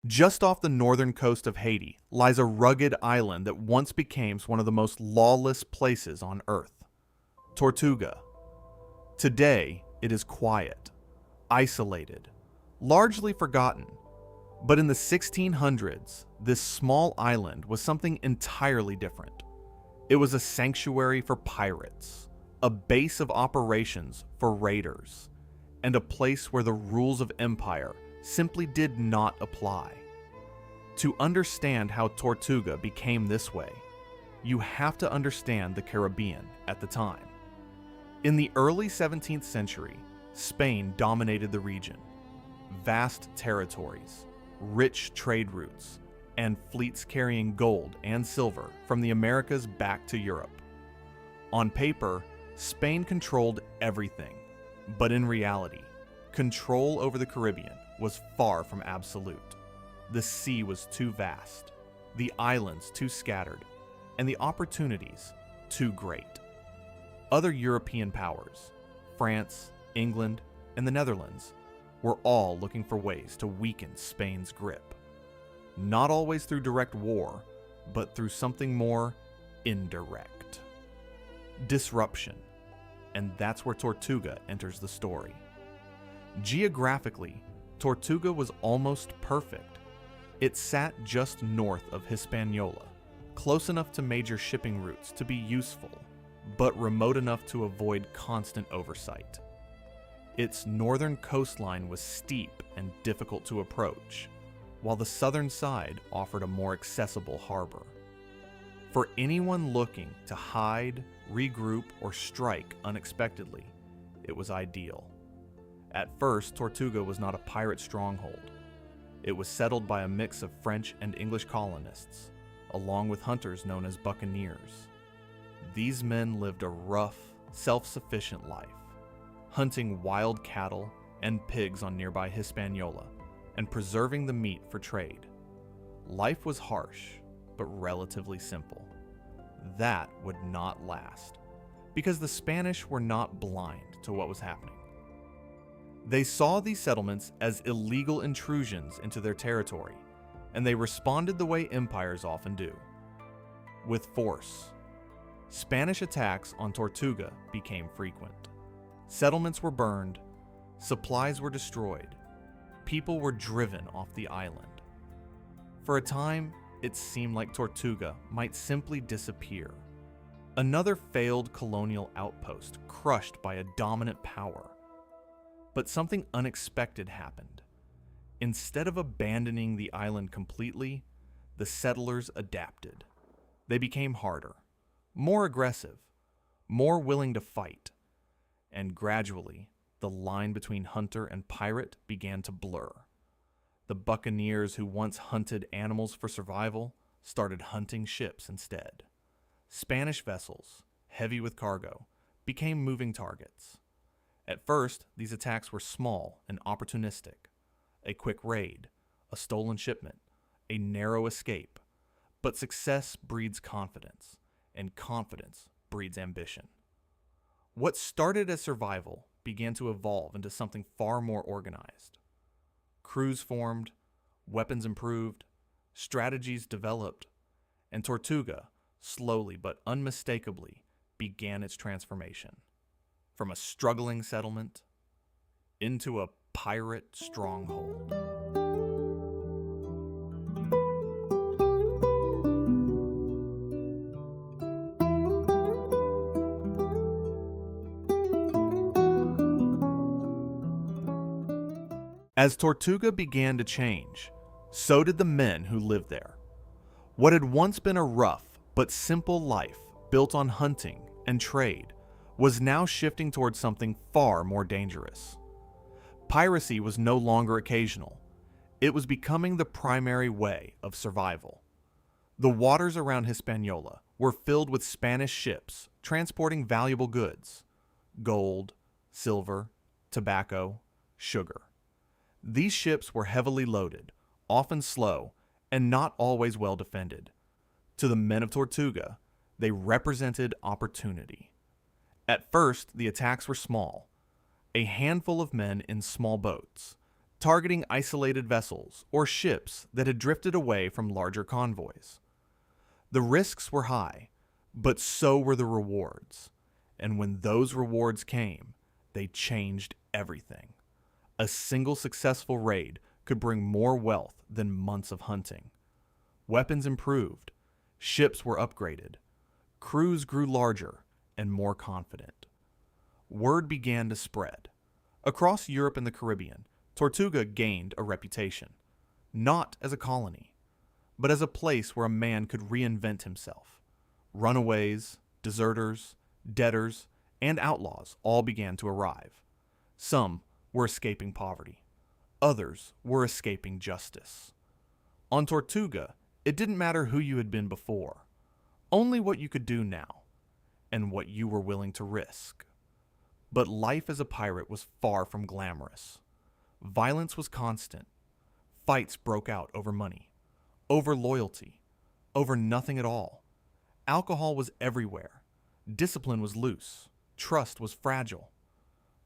Just off the northern coast of Haiti lies a rugged island that once became one of the most lawless places on Earth, Tortuga. Today, it is quiet, isolated, largely forgotten. But in the 1600s, this small island was something entirely different. It was a sanctuary for pirates, a base of operations for raiders, and a place where the rules of empire simply did not apply. To understand how Tortuga became this way, you have to understand the Caribbean at the time. In the early 17th century, Spain dominated the region. Vast territories, rich trade routes, and fleets carrying gold and silver from the Americas back to Europe. On paper, Spain controlled everything, but in reality, control over the Caribbean was far from absolute. The sea was too vast, the islands too scattered, and the opportunities too great. Other European powers, France, England, and the Netherlands, were all looking for ways to weaken Spain's grip. Not always through direct war, but through something more indirect. Disruption. And that's where Tortuga enters the story. Geographically, Tortuga was almost perfect. It sat just north of Hispaniola, close enough to major shipping routes to be useful, but remote enough to avoid constant oversight. Its northern coastline was steep and difficult to approach, while the southern side offered a more accessible harbor. For anyone looking to hide, regroup, or strike unexpectedly, it was ideal. At first, Tortuga was not a pirate stronghold. It was settled by a mix of French and English colonists, along with hunters known as buccaneers. These men lived a rough, self-sufficient life, hunting wild cattle and pigs on nearby Hispaniola, and preserving the meat for trade. Life was harsh, but relatively simple. That would not last, because the Spanish were not blind to what was happening. They saw these settlements as illegal intrusions into their territory, and they responded the way empires often do, with force. Spanish attacks on Tortuga became frequent. Settlements were burned, supplies were destroyed, people were driven off the island. For a time, it seemed like Tortuga might simply disappear. Another failed colonial outpost crushed by a dominant power. But something unexpected happened. Instead of abandoning the island completely, the settlers adapted. They became harder, more aggressive, more willing to fight, and gradually, the line between hunter and pirate began to blur. The buccaneers who once hunted animals for survival started hunting ships instead. Spanish vessels, heavy with cargo, became moving targets. At first, these attacks were small and opportunistic. A quick raid, a stolen shipment, a narrow escape. But success breeds confidence, and confidence breeds ambition. What started as survival began to evolve into something far more organized. Crews formed, weapons improved, strategies developed, and Tortuga, slowly but unmistakably, began its transformation. From a struggling settlement into a pirate stronghold. As Tortuga began to change, so did the men who lived there. What had once been a rough but simple life built on hunting and trade was now shifting towards something far more dangerous. Piracy was no longer occasional. It was becoming the primary way of survival. The waters around Hispaniola were filled with Spanish ships transporting valuable goods: gold, silver, tobacco, sugar. These ships were heavily loaded, often slow, and not always well defended. To the men of Tortuga, they represented opportunity. At first, the attacks were small. A handful of men in small boats, targeting isolated vessels or ships that had drifted away from larger convoys. The risks were high, but so were the rewards. And when those rewards came, they changed everything. A single successful raid could bring more wealth than months of hunting. Weapons improved, ships were upgraded, crews grew larger and more confident. Word began to spread. Across Europe and the Caribbean, Tortuga gained a reputation, not as a colony, but as a place where a man could reinvent himself. Runaways, deserters, debtors, and outlaws all began to arrive. Some were escaping poverty. Others were escaping justice. On Tortuga, it didn't matter who you had been before, only what you could do now, and what you were willing to risk. But life as a pirate was far from glamorous. Violence was constant. Fights broke out over money, over loyalty, over nothing at all. Alcohol was everywhere. Discipline was loose. Trust was fragile.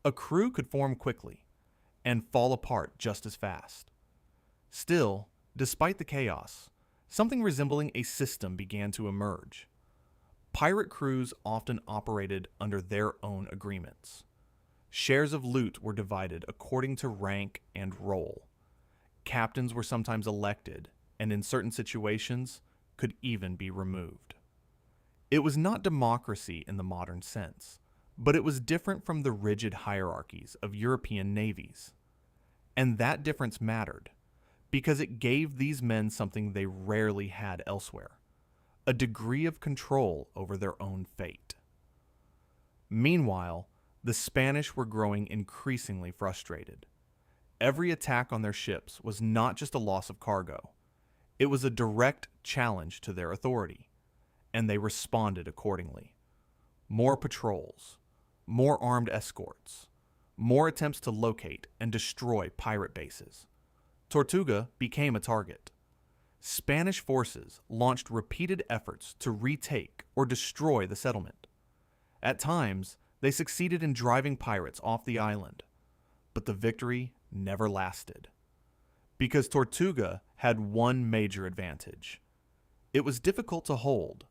A crew could form quickly and fall apart just as fast. Still, despite the chaos, something resembling a system began to emerge. Pirate crews often operated under their own agreements. Shares of loot were divided according to rank and role. Captains were sometimes elected, and in certain situations, could even be removed. It was not democracy in the modern sense, but it was different from the rigid hierarchies of European navies. And that difference mattered, because it gave these men something they rarely had elsewhere: a degree of control over their own fate. Meanwhile, the Spanish were growing increasingly frustrated. Every attack on their ships was not just a loss of cargo. It was a direct challenge to their authority, and they responded accordingly. More patrols, more armed escorts, more attempts to locate and destroy pirate bases. Tortuga became a target. Spanish forces launched repeated efforts to retake or destroy the settlement. At times, they succeeded in driving pirates off the island, but the victory never lasted. Because Tortuga had one major advantage: it was difficult to hold.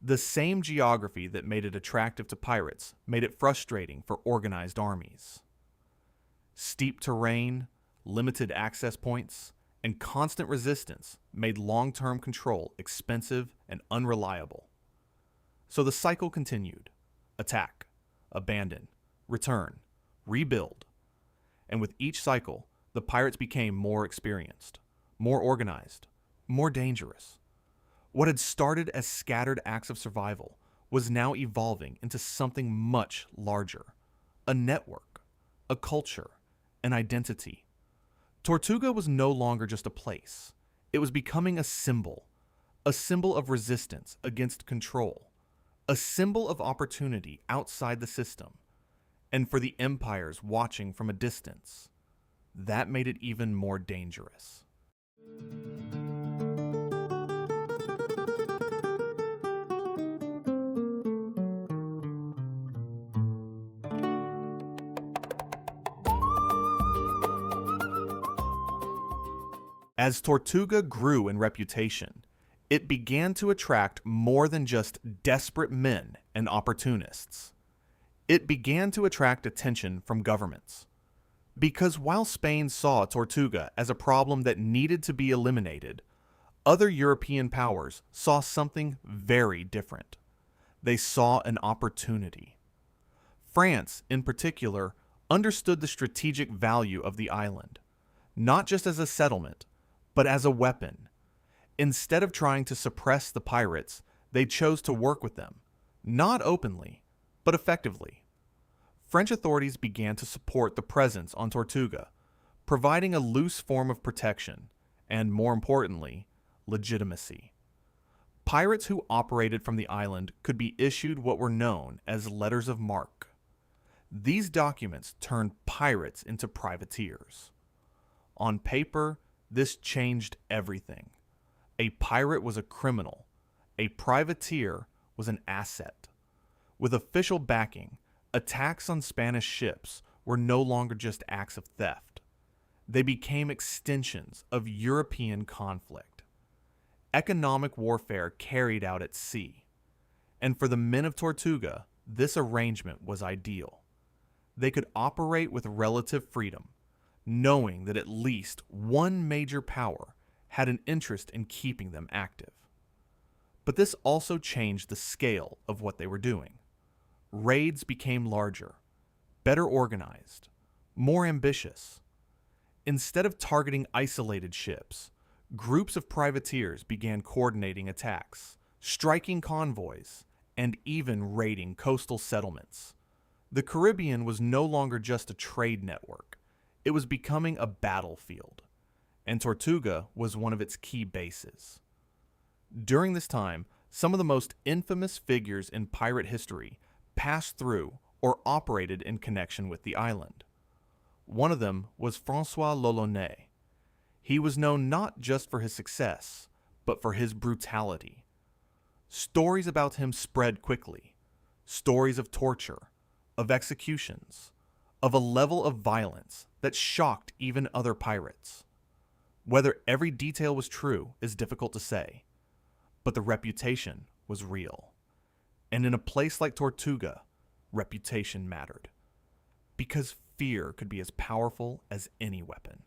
The same geography that made it attractive to pirates made it frustrating for organized armies. Steep terrain, limited access points, and constant resistance made long-term control expensive and unreliable. So the cycle continued: attack, abandon, return, rebuild. And with each cycle, the pirates became more experienced, more organized, more dangerous. What had started as scattered acts of survival was now evolving into something much larger: a network, a culture, an identity. Tortuga was no longer just a place. It was becoming a symbol of resistance against control, a symbol of opportunity outside the system. And for the empires watching from a distance, that made it even more dangerous. As Tortuga grew in reputation, it began to attract more than just desperate men and opportunists. It began to attract attention from governments. Because while Spain saw Tortuga as a problem that needed to be eliminated, other European powers saw something very different. They saw an opportunity. France, in particular, understood the strategic value of the island, not just as a settlement, but as a weapon. Instead of trying to suppress the pirates, they chose to work with them, not openly, but effectively. French authorities began to support the presence on Tortuga, providing a loose form of protection and, more importantly, legitimacy. Pirates who operated from the island could be issued what were known as letters of marque. These documents turned pirates into privateers. On paper, this changed everything. A pirate was a criminal. A privateer was an asset. With official backing, attacks on Spanish ships were no longer just acts of theft. They became extensions of European conflict. Economic warfare carried out at sea. And for the men of Tortuga, this arrangement was ideal. They could operate with relative freedom, knowing that at least one major power had an interest in keeping them active. But this also changed the scale of what they were doing. Raids became larger, better organized, more ambitious. Instead of targeting isolated ships, groups of privateers began coordinating attacks, striking convoys, and even raiding coastal settlements. The Caribbean was no longer just a trade network. It was becoming a battlefield, and Tortuga was one of its key bases. During this time, some of the most infamous figures in pirate history passed through or operated in connection with the island. One of them was François Lolonais. He was known not just for his success, but for his brutality. Stories about him spread quickly. Stories of torture, of executions, of a level of violence that shocked even other pirates. Whether every detail was true is difficult to say, but the reputation was real. And in a place like Tortuga, reputation mattered. Because fear could be as powerful as any weapon.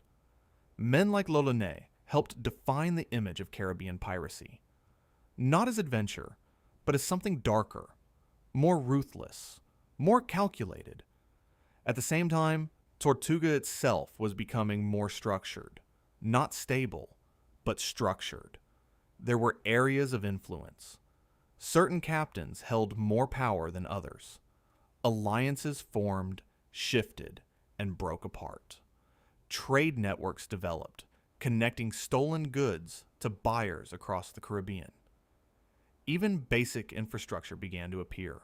Men like Lolonais helped define the image of Caribbean piracy. Not as adventure, but as something darker, more ruthless, more calculated. At the same time, Tortuga itself was becoming more structured. Not stable, but structured. There were areas of influence. Certain captains held more power than others. Alliances formed, shifted, and broke apart. Trade networks developed, connecting stolen goods to buyers across the Caribbean. Even basic infrastructure began to appear.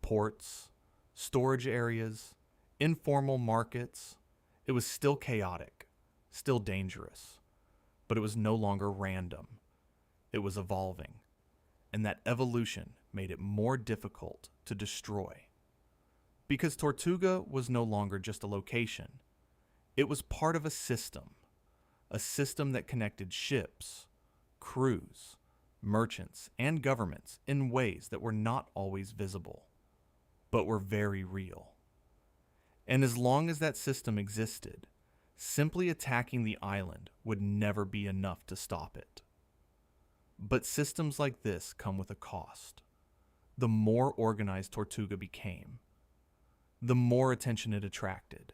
Ports, storage areas, informal markets. It was still chaotic, still dangerous, but it was no longer random. It was evolving, and that evolution made it more difficult to destroy. Because Tortuga was no longer just a location. It was part of a system that connected ships, crews, merchants, and governments in ways that were not always visible, but were very real. And as long as that system existed, simply attacking the island would never be enough to stop it. But systems like this come with a cost. The more organized Tortuga became, the more attention it attracted,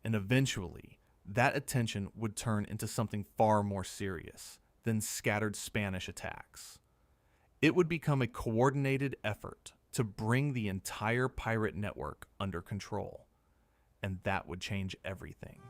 and eventually that attention would turn into something far more serious than scattered Spanish attacks. It would become a coordinated effort to bring the entire pirate network under control, and that would change everything.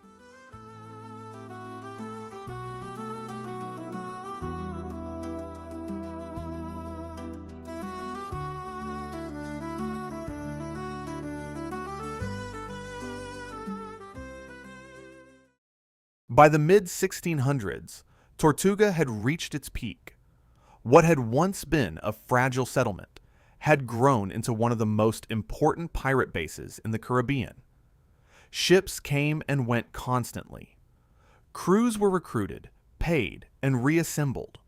By the mid-1600s, Tortuga had reached its peak. What had once been a fragile settlement had grown into one of the most important pirate bases in the Caribbean. Ships came and went constantly. Crews were recruited, paid, and reassembled.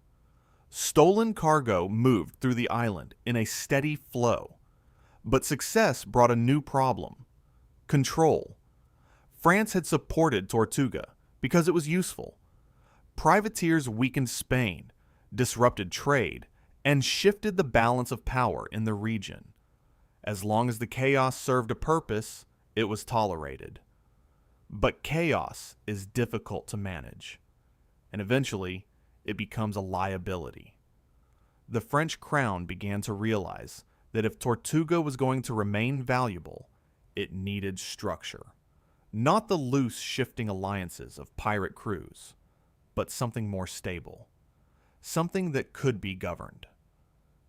Stolen cargo moved through the island in a steady flow. But success brought a new problem: control. France had supported Tortuga because it was useful. Privateers weakened Spain, disrupted trade, and shifted the balance of power in the region. As long as the chaos served a purpose, it was tolerated. But chaos is difficult to manage, and eventually it becomes a liability. The French crown began to realize that if Tortuga was going to remain valuable, it needed structure. Not the loose, shifting alliances of pirate crews, but something more stable. Something that could be governed.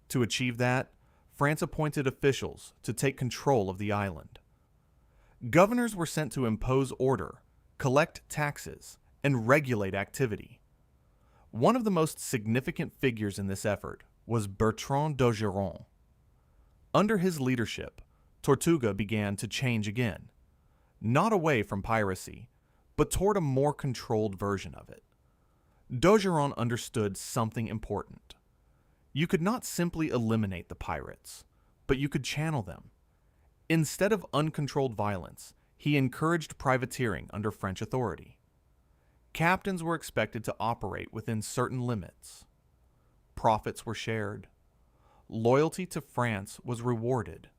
To achieve that, France appointed officials to take control of the island. Governors were sent to impose order, collect taxes, and regulate activity. One of the most significant figures in this effort was Bertrand d'Ogeron. Under his leadership, Tortuga began to change again. Not away from piracy, but toward a more controlled version of it. D'Ogeron understood something important. You could not simply eliminate the pirates, but you could channel them. Instead of uncontrolled violence, he encouraged privateering under French authority. Captains were expected to operate within certain limits. Profits were shared. Loyalty to France was rewarded.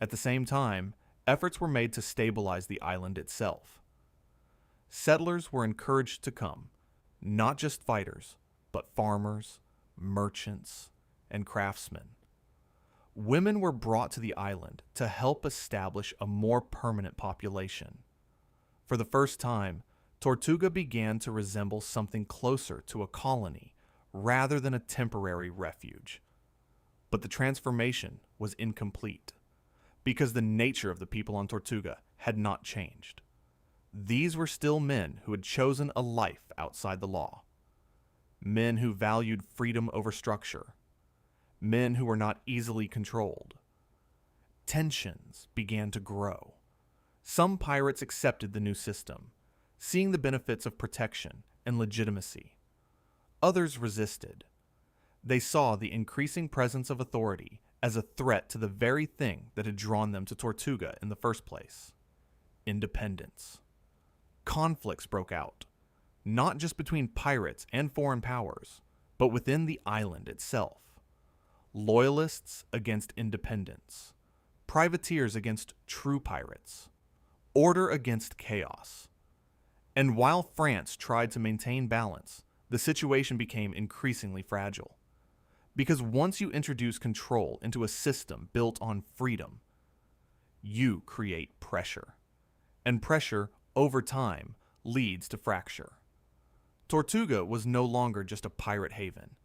At the same time, efforts were made to stabilize the island itself. Settlers were encouraged to come, not just fighters, but farmers, merchants, and craftsmen. Women were brought to the island to help establish a more permanent population. For the first time, Tortuga began to resemble something closer to a colony rather than a temporary refuge. But the transformation was incomplete, because the nature of the people on Tortuga had not changed. These were still men who had chosen a life outside the law. Men who valued freedom over structure. Men who were not easily controlled. Tensions began to grow. Some pirates accepted the new system, seeing the benefits of protection and legitimacy. Others resisted. They saw the increasing presence of authority as a threat to the very thing that had drawn them to Tortuga in the first place: independence. Conflicts broke out, not just between pirates and foreign powers, but within the island itself. Loyalists against independents, privateers against true pirates, order against chaos. And while France tried to maintain balance, the situation became increasingly fragile. Because once you introduce control into a system built on freedom, you create pressure. And pressure, over time, leads to fracture. Tortuga was no longer just a pirate haven.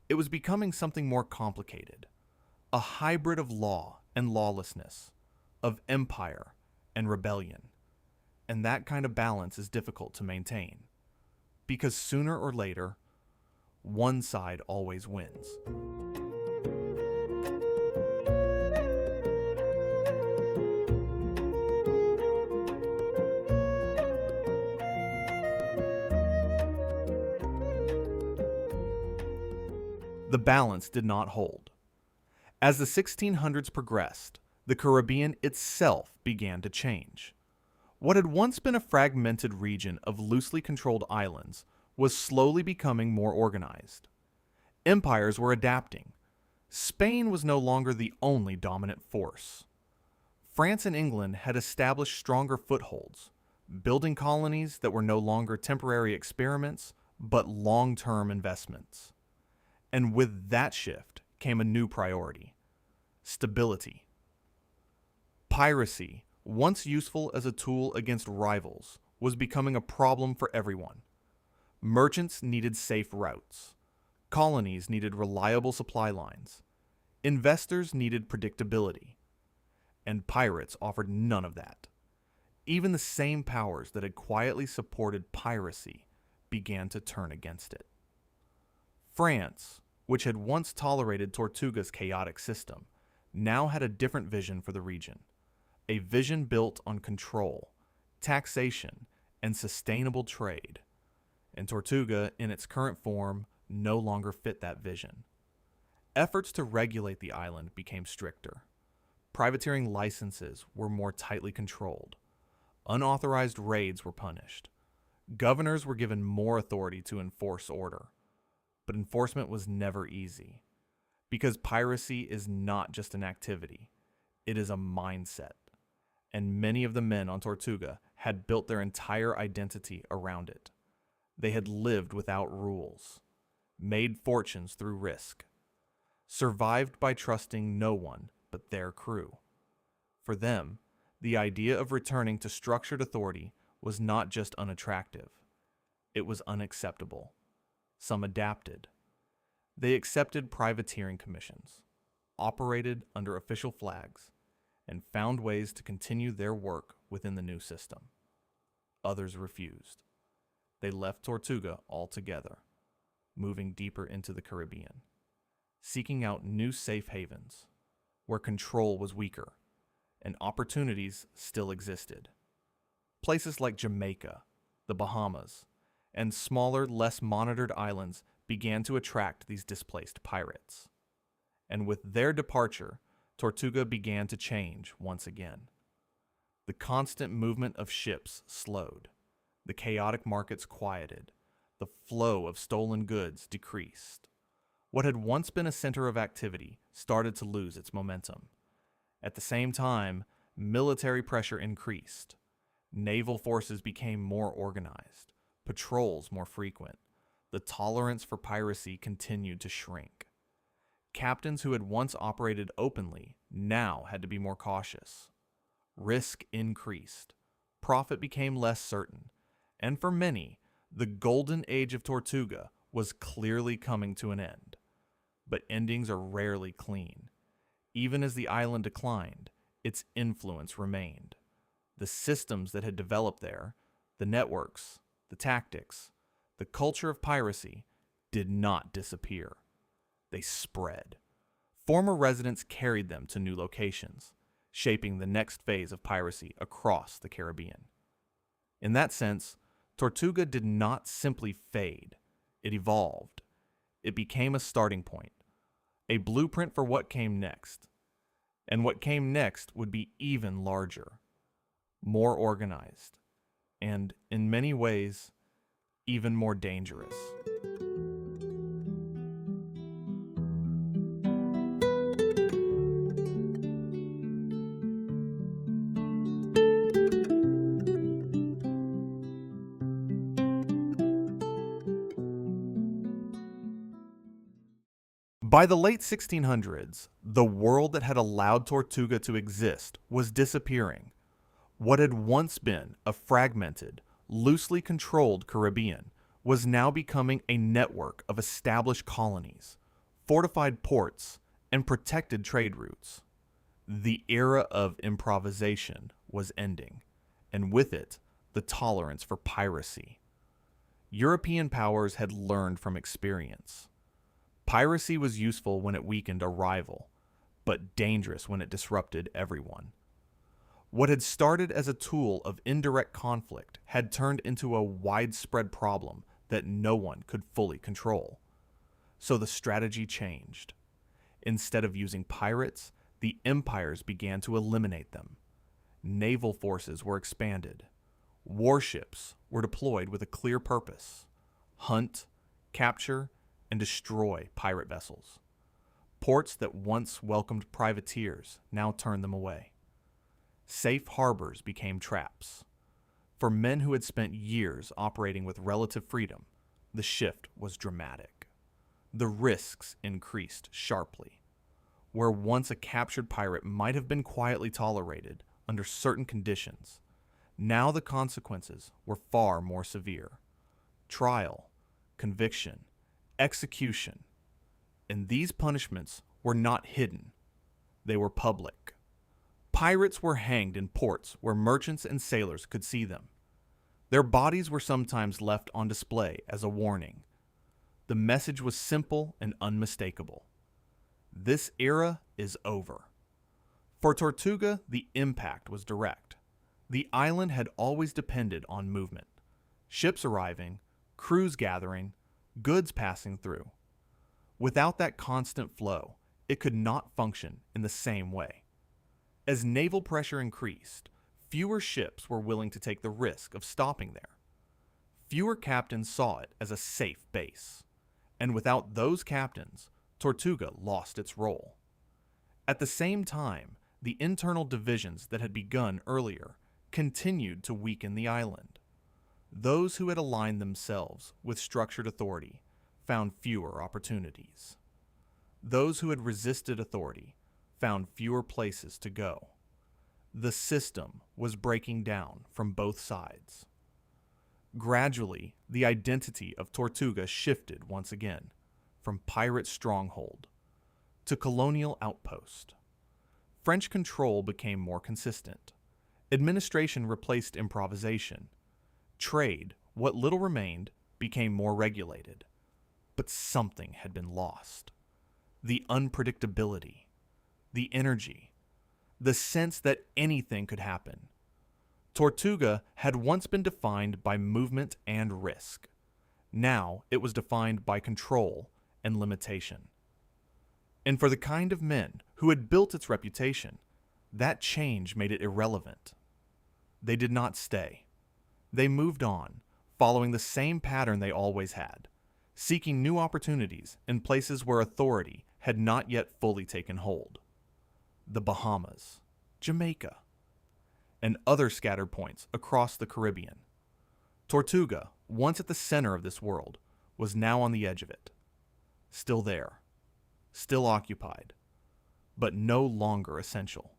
It was becoming something more complicated. A hybrid of law and lawlessness, of empire and rebellion. And that kind of balance is difficult to maintain. Because sooner or later, one side always wins. The balance did not hold. As the 1600s progressed, the Caribbean itself began to change. What had once been a fragmented region of loosely controlled islands was slowly becoming more organized. Empires were adapting. Spain was no longer the only dominant force. France and England had established stronger footholds, building colonies that were no longer temporary experiments, but long-term investments. And with that shift came a new priority: stability. Piracy, once useful as a tool against rivals, was becoming a problem for everyone. Merchants needed safe routes. Colonies needed reliable supply lines. Investors needed predictability. And pirates offered none of that. Even the same powers that had quietly supported piracy began to turn against it. France, which had once tolerated Tortuga's chaotic system, now had a different vision for the region. A vision built on control, taxation, and sustainable trade. And Tortuga, in its current form, no longer fit that vision. Efforts to regulate the island became stricter. Privateering licenses were more tightly controlled. Unauthorized raids were punished. Governors were given more authority to enforce order. But enforcement was never easy. Because piracy is not just an activity, it is a mindset. And many of the men on Tortuga had built their entire identity around it. They had lived without rules, made fortunes through risk, survived by trusting no one but their crew. For them, the idea of returning to structured authority was not just unattractive, it was unacceptable. Some adapted. They accepted privateering commissions, operated under official flags, and found ways to continue their work within the new system. Others refused. They left Tortuga altogether, moving deeper into the Caribbean, seeking out new safe havens where control was weaker and opportunities still existed. Places like Jamaica, the Bahamas, and smaller, less monitored islands began to attract these displaced pirates. And with their departure, Tortuga began to change once again. The constant movement of ships slowed, the chaotic markets quieted, the flow of stolen goods decreased. What had once been a center of activity started to lose its momentum. At the same time, military pressure increased. Naval forces became more organized, patrols more frequent. The tolerance for piracy continued to shrink. Captains who had once operated openly now had to be more cautious. Risk increased. Profit became less certain. And for many, the golden age of Tortuga was clearly coming to an end. But endings are rarely clean. Even as the island declined, its influence remained. The systems that had developed there, the networks, the tactics, the culture of piracy, did not disappear. They spread. Former residents carried them to new locations, shaping the next phase of piracy across the Caribbean. In that sense, Tortuga did not simply fade. It evolved. It became a starting point, a blueprint for what came next. And what came next would be even larger, more organized, and in many ways, even more dangerous. By the late 1600s, the world that had allowed Tortuga to exist was disappearing. What had once been a fragmented, loosely controlled Caribbean was now becoming a network of established colonies, fortified ports, and protected trade routes. The era of improvisation was ending, and with it, the tolerance for piracy. European powers had learned from experience. Piracy was useful when it weakened a rival, but dangerous when it disrupted everyone. What had started as a tool of indirect conflict had turned into a widespread problem that no one could fully control. So the strategy changed. Instead of using pirates, the empires began to eliminate them. Naval forces were expanded. Warships were deployed with a clear purpose: hunt, capture, and destroy pirate vessels. Ports that once welcomed privateers now turned them away. Safe harbors became traps. For men who had spent years operating with relative freedom, the shift was dramatic. The risks increased sharply. Where once a captured pirate might have been quietly tolerated under certain conditions, now the consequences were far more severe. Trial, conviction, execution. And these punishments were not hidden. They were public. Pirates were hanged in ports where merchants and sailors could see them. Their bodies were sometimes left on display as a warning. The message was simple and unmistakable. This era is over. For Tortuga, the impact was direct. The island had always depended on movement. Ships arriving, crews gathering, goods passing through. Without that constant flow, it could not function in the same way. As naval pressure increased, fewer ships were willing to take the risk of stopping there. Fewer captains saw it as a safe base. And without those captains, Tortuga lost its role. At the same time, the internal divisions that had begun earlier continued to weaken the island. Those who had aligned themselves with structured authority found fewer opportunities. Those who had resisted authority found fewer places to go. The system was breaking down from both sides. Gradually, the identity of Tortuga shifted once again, from pirate stronghold to colonial outpost. French control became more consistent. Administration replaced improvisation. Trade, what little remained, became more regulated. But something had been lost. The unpredictability, the energy, the sense that anything could happen. Tortuga had once been defined by movement and risk. Now it was defined by control and limitation. And for the kind of men who had built its reputation, that change made it irrelevant. They did not stay. They moved on, following the same pattern they always had, seeking new opportunities in places where authority had not yet fully taken hold. The Bahamas, Jamaica, and other scattered points across the Caribbean. Tortuga, once at the center of this world, was now on the edge of it. Still there, still occupied, but no longer essential.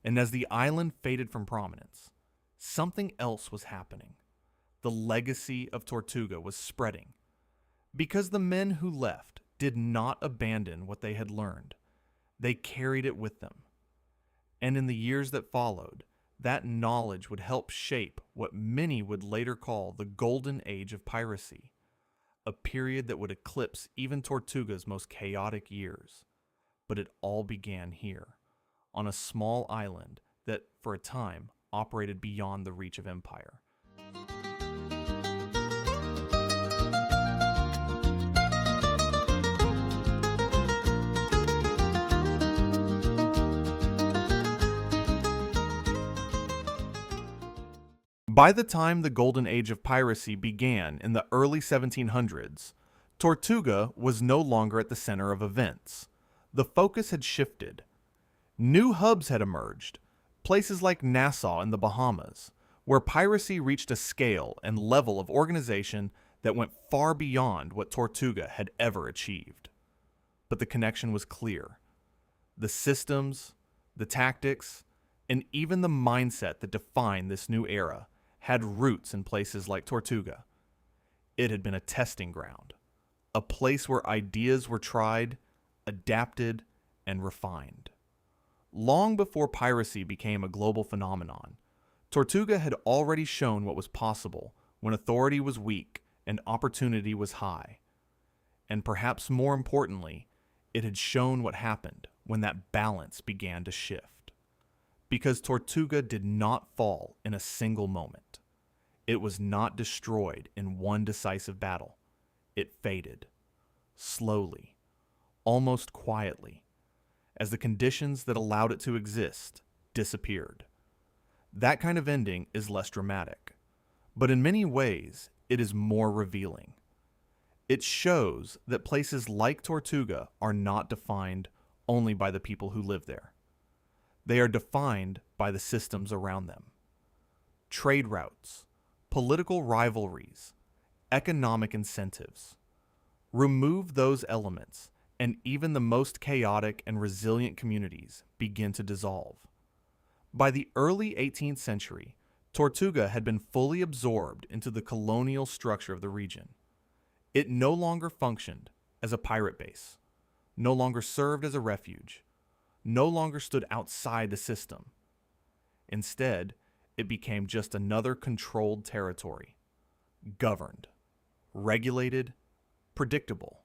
And as the island faded from prominence, something else was happening. The legacy of Tortuga was spreading, because the men who left did not abandon what they had learned. They carried it with them. And in the years that followed, that knowledge would help shape what many would later call the Golden Age of piracy, a period that would eclipse even Tortuga's most chaotic years. But it all began here, on a small island that, for a time, operated beyond the reach of empire. By the time the Golden Age of piracy began in the early 1700s, Tortuga was no longer at the center of events. The focus had shifted. New hubs had emerged, places like Nassau in the Bahamas, where piracy reached a scale and level of organization that went far beyond what Tortuga had ever achieved. But the connection was clear. The systems, the tactics, and even the mindset that defined this new era had roots in places like Tortuga. It had been a testing ground, a place where ideas were tried, adapted, and refined. Long before piracy became a global phenomenon, Tortuga had already shown what was possible when authority was weak and opportunity was high. And perhaps more importantly, it had shown what happened when that balance began to shift. Because Tortuga did not fall in a single moment. It was not destroyed in one decisive battle. It faded, slowly, almost quietly, as the conditions that allowed it to exist disappeared. That kind of ending is less dramatic, but in many ways, it is more revealing. It shows that places like Tortuga are not defined only by the people who live there. They are defined by the systems around them. Trade routes, political rivalries, economic incentives. Remove those elements, and even the most chaotic and resilient communities begin to dissolve. By the early 18th century, Tortuga had been fully absorbed into the colonial structure of the region. It no longer functioned as a pirate base, no longer served as a refuge, no longer stood outside the system. Instead, it became just another controlled territory, governed, regulated, predictable.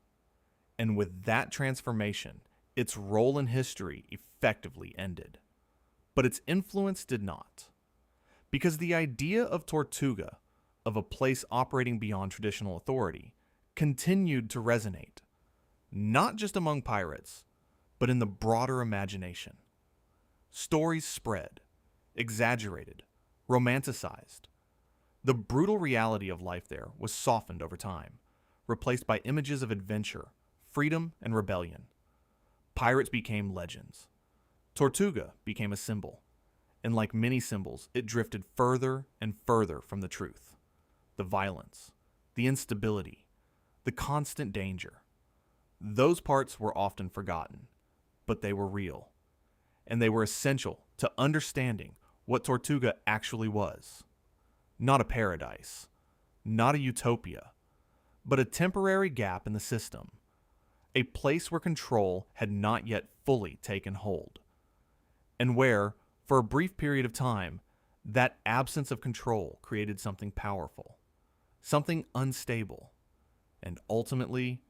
And with that transformation, its role in history effectively ended. But its influence did not. Because the idea of Tortuga, of a place operating beyond traditional authority, continued to resonate, not just among pirates, but in the broader imagination. Stories spread, exaggerated, romanticized. The brutal reality of life there was softened over time, replaced by images of adventure, freedom, and rebellion. Pirates became legends. Tortuga became a symbol, and like many symbols, it drifted further and further from the truth. The violence, the instability, the constant danger. Those parts were often forgotten, but they were real, and they were essential to understanding what Tortuga actually was. Not a paradise, not a utopia, but a temporary gap in the system, a place where control had not yet fully taken hold, and where, for a brief period of time, that absence of control created something powerful, something unstable, and ultimately,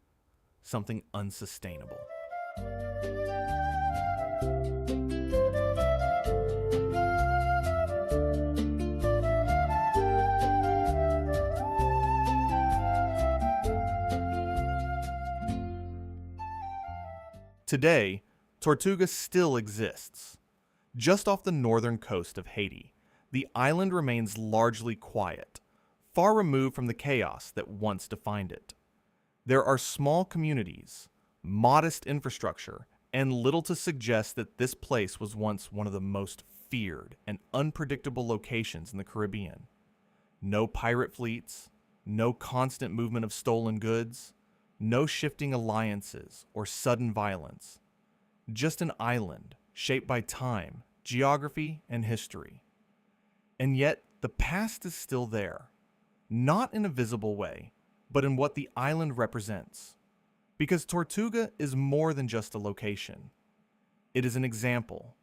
something unsustainable. Today, Tortuga still exists. Just off the northern coast of Haiti, the island remains largely quiet, far removed from the chaos that once defined it. There are small communities, modest infrastructure, and little to suggest that this place was once one of the most feared and unpredictable locations in the Caribbean. No pirate fleets, no constant movement of stolen goods, no shifting alliances or sudden violence. Just an island shaped by time, geography, and history. And yet, the past is still there. Not in a visible way, but in what the island represents. Because Tortuga is more than just a location. It is an example.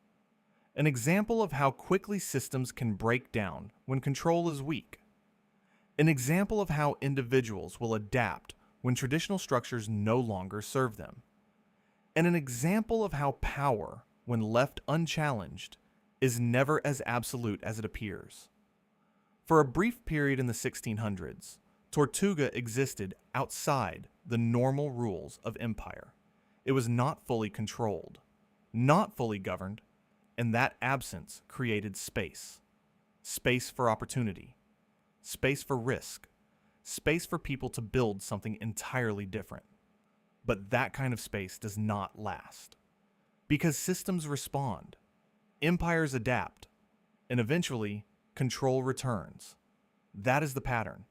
An example of how quickly systems can break down when control is weak. An example of how individuals will adapt when traditional structures no longer serve them. And an example of how power, when left unchallenged, is never as absolute as it appears. For a brief period in the 1600s, Tortuga existed outside the normal rules of empire. It was not fully controlled, not fully governed, and that absence created space. Space for opportunity, space for risk, space for people to build something entirely different. But that kind of space does not last. Because systems respond, empires adapt, and eventually, control returns. That is the pattern,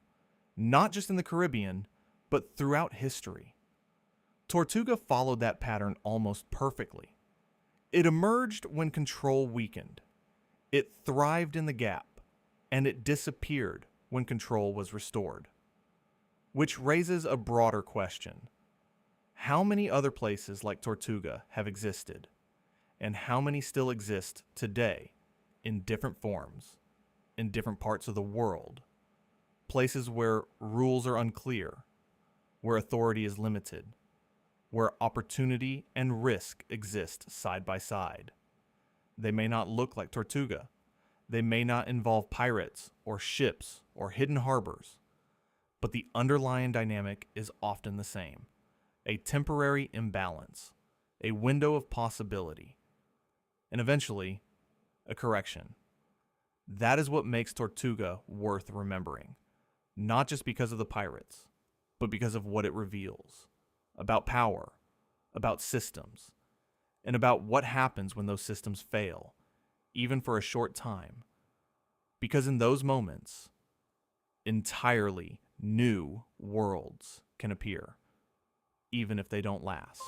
not just in the Caribbean, but throughout history. Tortuga followed that pattern almost perfectly. It emerged when control weakened. It thrived in the gap, and it disappeared when control was restored. Which raises a broader question. How many other places like Tortuga have existed? And how many still exist today in different forms, in different parts of the world? Places where rules are unclear, where authority is limited, where opportunity and risk exist side by side. They may not look like Tortuga. They may not involve pirates or ships or hidden harbors, but the underlying dynamic is often the same. A temporary imbalance, a window of possibility, and eventually, a correction. That is what makes Tortuga worth remembering, not just because of the pirates, but because of what it reveals, about power, about systems, and about what happens when those systems fail, even for a short time. Because in those moments, entirely new worlds can appear, even if they don't last.